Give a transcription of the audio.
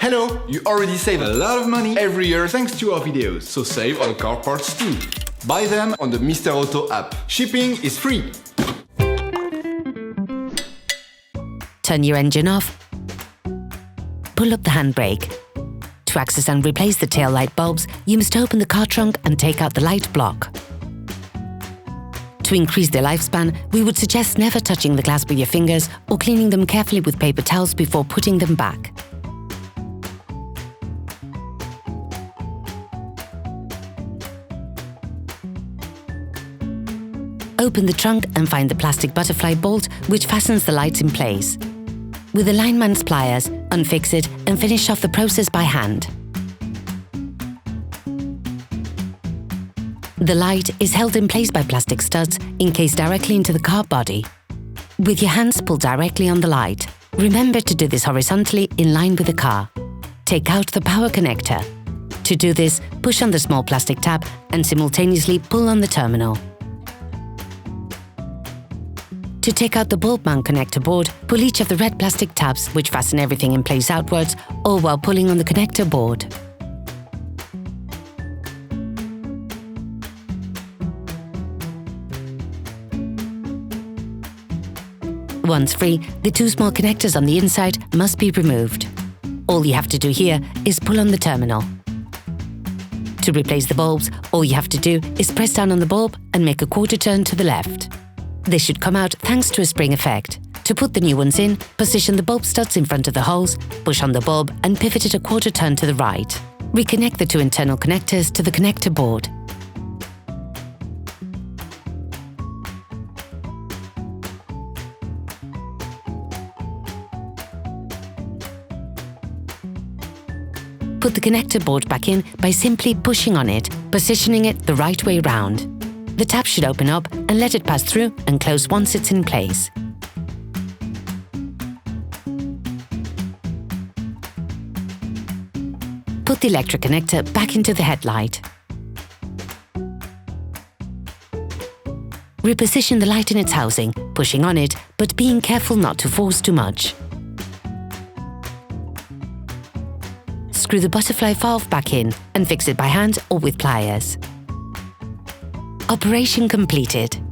Hello! You already save a lot of money every year thanks to our videos, so save on car parts too. Buy them on the Mr. Auto app. Shipping is free. Turn your engine off. Pull up the handbrake. To access and replace the tail light bulbs, you must open the car trunk and take out the light block. To increase their lifespan, we would suggest never touching the glass with your fingers or cleaning them carefully with paper towels before putting them back. Open the trunk and find the plastic butterfly bolt which fastens the lights in place. With the Lineman's pliers, unfix it and finish off the process by hand. The light is held in place by plastic studs encased directly into the car body. With your hands, pull directly on the light. Remember to do this horizontally in line with the car. Take out the power connector. To do this, push on the small plastic tab and simultaneously pull on the terminal. To take out the bulb mount connector board, pull each of the red plastic tabs which fasten everything in place outwards, all while pulling on the connector board. Once free, the two small connectors on the inside must be removed. All you have to do here is pull on the terminal. To replace the bulbs, all you have to do is press down on the bulb and make a quarter turn to the left. This should come out thanks to a spring effect. To put the new ones in, position the bulb studs in front of the holes, push on the bulb and pivot it a quarter turn to the right. Reconnect the two internal connectors to the connector board. Put the connector board back in by simply pushing on it, positioning it the right way round. The tab should open up and let it pass through and close once it's in place. Put the electric connector back into the headlight. Reposition the light in its housing, pushing on it, but being careful not to force too much. Screw the butterfly valve back in and fix it by hand or with pliers. Operation completed.